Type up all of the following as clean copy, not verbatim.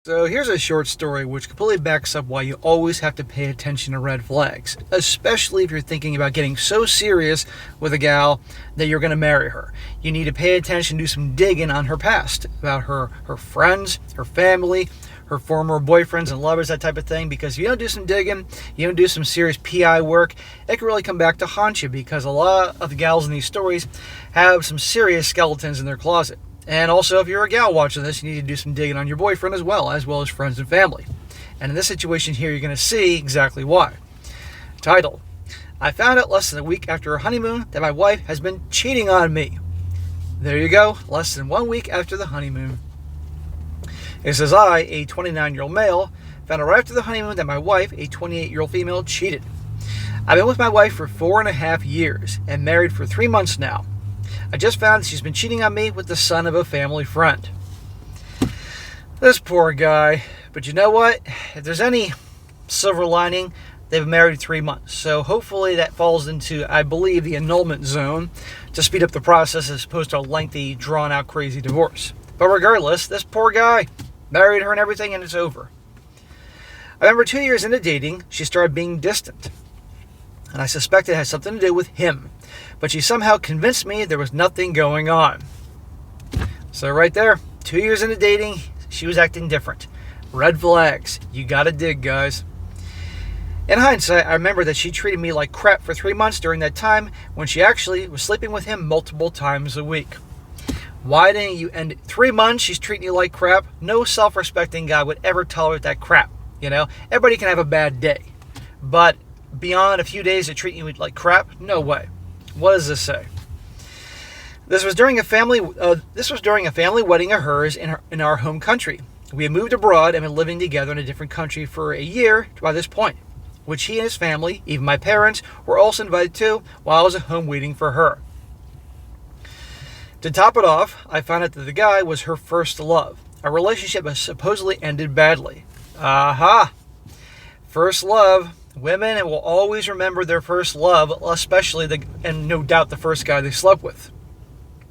So here's a short story which completely backs up why you always have to pay attention to red flags, especially if you're thinking about getting so serious with a gal that you're going to marry her. You need to pay attention, do some digging on her past, about her friends, her family, her former boyfriends and lovers, that type of thing, because if you don't do some digging, you don't do some serious PI work, it can really come back to haunt you, because a lot of the gals in these stories have some serious skeletons in their closet. And also, if you're a gal watching this, you need to do some digging on your boyfriend as well as friends and family. And in this situation here, you're going to see exactly why. Title: I found out less than a week after our honeymoon that my wife has been cheating on me. There you go, less than 1 week after the honeymoon. It says, I, a 29-year-old male, found out right after the honeymoon that my wife, a 28-year-old female, cheated. I've been with my wife for 4.5 years and married for 3 months now. I just found she's been cheating on me with the son of a family friend. This poor guy. But you know what? If there's any silver lining, they've been married 3 months. So hopefully that falls into, I believe, the annulment zone to speed up the process as opposed to a lengthy, drawn-out, crazy divorce. But regardless, this poor guy married her and everything, and it's over. I remember 2 years into dating, she started being distant. And I suspect it had something to do with him. But she somehow convinced me there was nothing going on. So right there, 2 years into dating, she was acting different. Red flags. You gotta dig, guys. In hindsight, I remember that she treated me like crap for 3 months during that time when she actually was sleeping with him multiple times a week. Why didn't you end it? 3 months, she's treating you like crap. No self-respecting guy would ever tolerate that crap. You know, everybody can have a bad day. But beyond a few days of treating you like crap, no way. What does this say? This was during a family wedding of hers in our home country. We had moved abroad and been living together in a different country for a year by this point, which he and his family, even my parents, were also invited to while I was at home waiting for her. To top it off, I found out that the guy was her first love. Our relationship has supposedly ended badly. Aha! First love. Women will always remember their first love, especially and no doubt the first guy they slept with.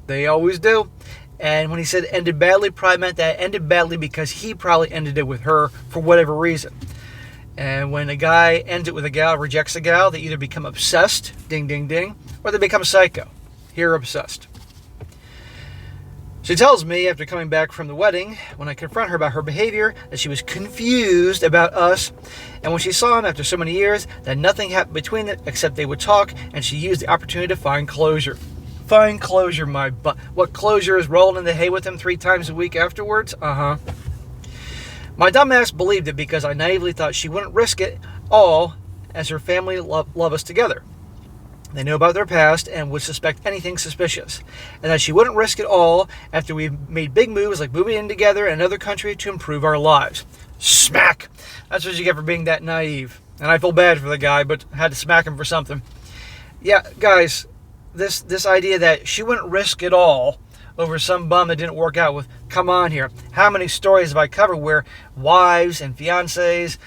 They always do. And when he said ended badly, probably meant that it ended badly because he probably ended it with her for whatever reason. And when a guy ends it with a gal, rejects a gal, they either become obsessed, ding, ding, ding, or they become psycho. Here, obsessed. She tells me after coming back from the wedding, when I confront her about her behavior, that she was confused about us, and when she saw him after so many years, that nothing happened between them except they would talk, and she used the opportunity to find closure. Find closure, my butt. What closure is rolling in the hay with him 3 times a week afterwards? Uh-huh. My dumbass believed it because I naively thought she wouldn't risk it all as her family love us together. They know about their past and would suspect anything suspicious. And that she wouldn't risk it all after we made big moves like moving in together in another country to improve our lives. Smack! That's what you get for being that naive. And I feel bad for the guy, but I had to smack him for something. Yeah, guys, this idea that she wouldn't risk it all over some bum that didn't work out with, come on here. How many stories have I covered where wives and fiancés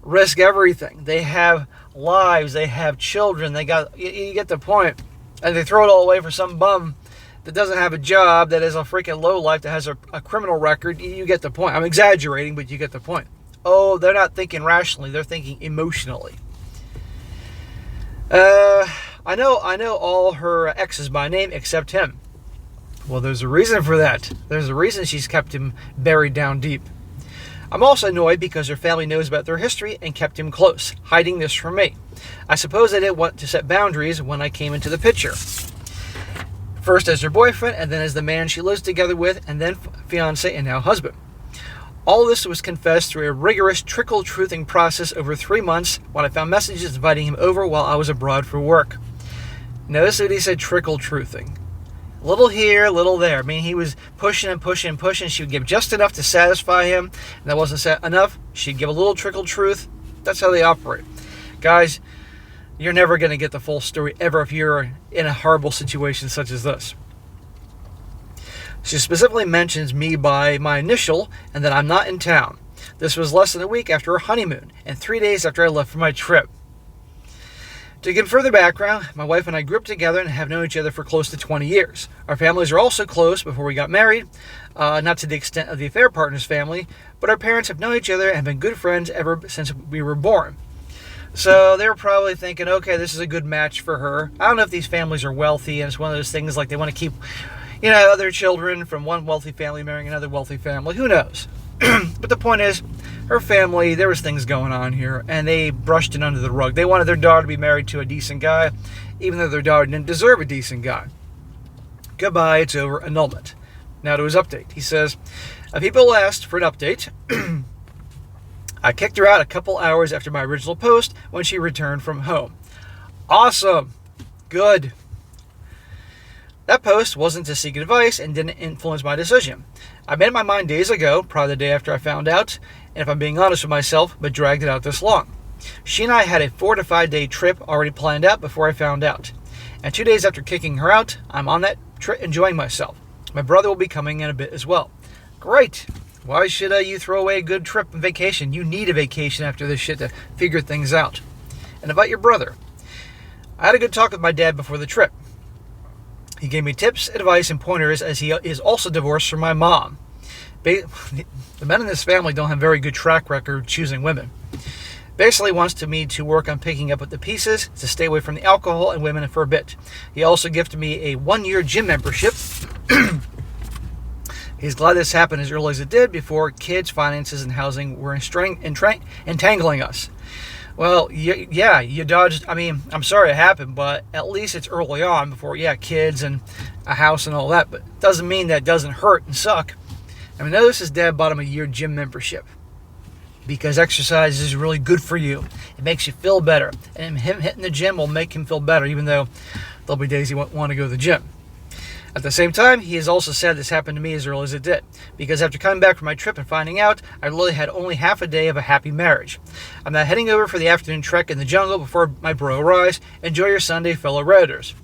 risk everything? They have lives, they have children, you get the point, and they throw it all away for some bum that doesn't have a job, that is a freaking lowlife, that has a criminal record. You get the point. I'm exaggerating, but you get the point. Oh, they're not thinking rationally, they're thinking emotionally. I know all her exes by name except him. Well, there's a reason for that. There's a reason she's kept him buried down deep. I'm also annoyed because her family knows about their history and kept him close, hiding this from me. I suppose they didn't want to set boundaries when I came into the picture. First as her boyfriend, and then as the man she lives together with, and then fiancé and now husband. All this was confessed through a rigorous trickle-truthing process over 3 months when I found messages inviting him over while I was abroad for work. Notice that he said trickle-truthing. Little here, little there. I mean, he was pushing and pushing and pushing. She would give just enough to satisfy him. And that wasn't enough. She'd give a little trickle truth. That's how they operate. Guys, you're never going to get the full story ever if you're in a horrible situation such as this. She specifically mentions me by my initial and that I'm not in town. This was less than a week after our honeymoon and 3 days after I left for my trip. To give further background, my wife and I grew up together and have known each other for close to 20 years. Our families are also close before we got married, not to the extent of the affair partner's family, but our parents have known each other and been good friends ever since we were born. So they were probably thinking, okay, this is a good match for her. I don't know if these families are wealthy, and it's one of those things like they want to keep, other children from one wealthy family marrying another wealthy family. Who knows? But the point is, her family, there was things going on here, and they brushed it under the rug. They wanted their daughter to be married to a decent guy, even though their daughter didn't deserve a decent guy. Goodbye, it's over, annulment. Now to his update. He says, people asked for an update. I kicked her out a couple hours after my original post when she returned from home. Awesome. Good. That post wasn't to seek advice and didn't influence my decision. I made up my mind days ago, probably the day after I found out, and if I'm being honest with myself, but dragged it out this long. She and I had a 4 to 5 day trip already planned out before I found out. And 2 days after kicking her out, I'm on that trip enjoying myself. My brother will be coming in a bit as well. Great. Why should you throw away a good trip and vacation? You need a vacation after this shit to figure things out. And about your brother. I had a good talk with my dad before the trip. He gave me tips, advice, and pointers as he is also divorced from my mom. The men in this family don't have a very good track record choosing women. Basically wants me to work on picking up with the pieces, to stay away from the alcohol and women for a bit. He also gifted me a 1-year gym membership. He's glad this happened as early as it did before kids, finances, and housing were entangling us. Well, yeah, you dodged. I mean, I'm sorry it happened, but at least it's early on before, kids and a house and all that. But it doesn't mean that it doesn't hurt and suck. I mean, notice his dad bought him a year gym membership because exercise is really good for you. It makes you feel better. And him hitting the gym will make him feel better, even though there'll be days he won't want to go to the gym. At the same time, he is also sad this happened to me as early as it did, because after coming back from my trip and finding out, I really had only half a day of a happy marriage. I'm now heading over for the afternoon trek in the jungle before my bro arrives. Enjoy your Sunday, fellow Redditors.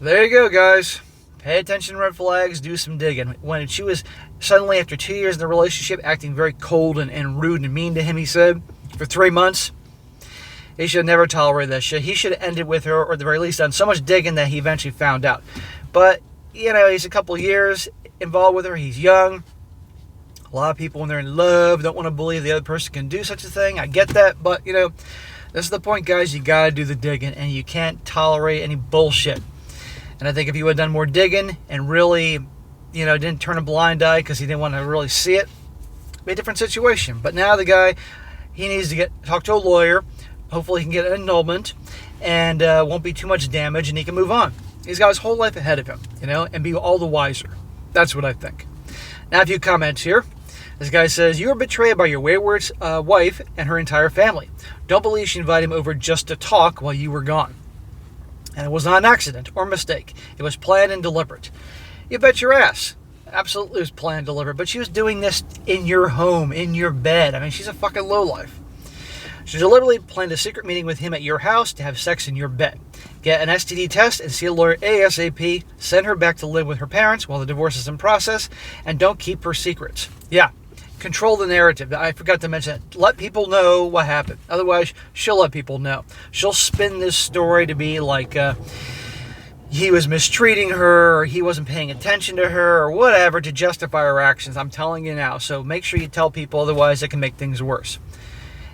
There you go, guys. Pay attention to red flags, do some digging. When she was suddenly, after 2 years in the relationship, acting very cold and rude and mean to him, he said, for 3 months, he should have never tolerated that shit. He should have ended with her, or at the very least done so much digging that he eventually found out. But he's a couple years involved with her. He's young. A lot of people, when they're in love, don't want to believe the other person can do such a thing. I get that. But, this is the point, guys. You got to do the digging. And you can't tolerate any bullshit. And I think if you had done more digging and really, didn't turn a blind eye because he didn't want to really see it, it'd be a different situation. But now the guy, he needs to talk to a lawyer. Hopefully he can get an annulment. And won't be too much damage. And he can move on. He's got his whole life ahead of him, and be all the wiser. That's what I think. Now, a few comments here. This guy says, you were betrayed by your wayward wife and her entire family. Don't believe she invited him over just to talk while you were gone. And it was not an accident or mistake. It was planned and deliberate. You bet your ass. Absolutely it was planned and deliberate. But she was doing this in your home, in your bed. I mean, she's a fucking lowlife. She deliberately planned a secret meeting with him at your house to have sex in your bed. Get an STD test and see a lawyer ASAP. Send her back to live with her parents while the divorce is in process. And don't keep her secrets. Yeah. Control the narrative. I forgot to mention that. Let people know what happened. Otherwise, she'll let people know. She'll spin this story to be like he was mistreating her, or he wasn't paying attention to her, or whatever, to justify her actions. I'm telling you now. So make sure you tell people, otherwise it can make things worse.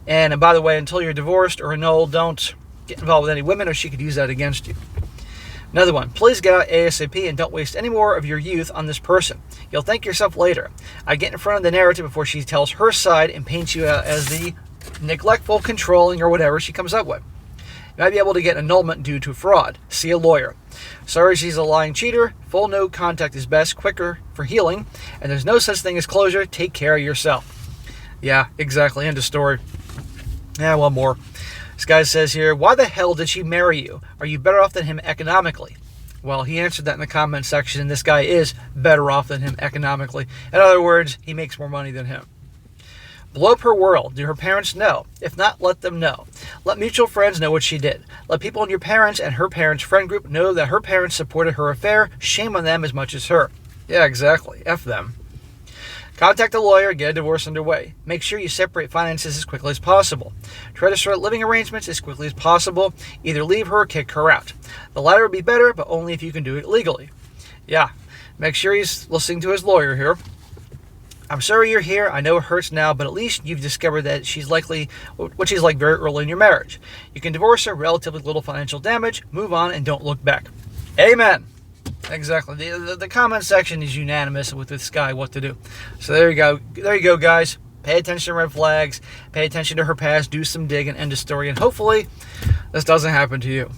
And by the way, until you're divorced or annulled, don't get involved with any women, or she could use that against you. Another one, please get out ASAP and don't waste any more of your youth on this person. You'll thank yourself later. I get in front of the narrative before she tells her side and paints you out as the neglectful, controlling, or whatever she comes up with. You might be able to get annulment due to fraud. See a lawyer. Sorry, she's a lying cheater. Full no contact is best, quicker for healing, and there's no such thing as closure. Take care of yourself. Yeah, exactly. End of story. Yeah, one more. This guy says here, why the hell did she marry you? Are you better off than him economically? Well, he answered that in the comment section, and this guy is better off than him economically. In other words, he makes more money than him. Blow up her world. Do her parents know? If not, let them know. Let mutual friends know what she did. Let people in your parents' and her parents' friend group know that her parents supported her affair. Shame on them as much as her. Yeah, exactly. F them. Contact a lawyer, get a divorce underway. Make sure you separate finances as quickly as possible. Try to start living arrangements as quickly as possible. Either leave her or kick her out. The latter would be better, but only if you can do it legally. Yeah, make sure he's listening to his lawyer here. I'm sorry you're here. I know it hurts now, but at least you've discovered that she's likely what she's like very early in your marriage. You can divorce her, relatively little financial damage, move on, and don't look back. Amen. Exactly. The comment section is unanimous with this guy what to do. So there you go. There you go, guys. Pay attention to red flags. Pay attention to her past. Do some digging. End of story. And hopefully this doesn't happen to you.